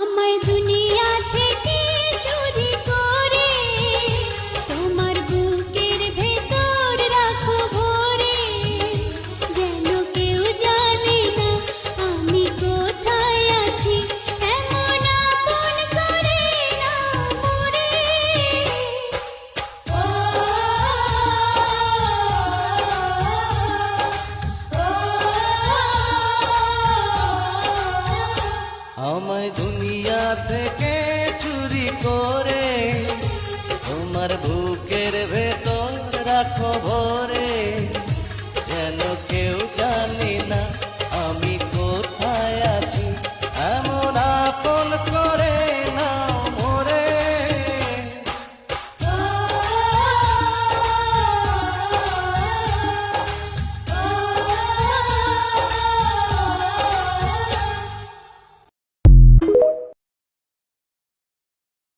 আমায় দুনিয়া থেকে চুরি করে তোমার বুকের ভেতর রাখো ভরে, যেন কেউ জানে না আমি কোথায় আছি, এমন আপন করে না মোরে। আমায় দুনিয়া থেকে চুরি করে তোমার বুকের ভেতর রাখো ভরে, যেন কেউ জানে না আমি কোথায় আছি, এমন আপন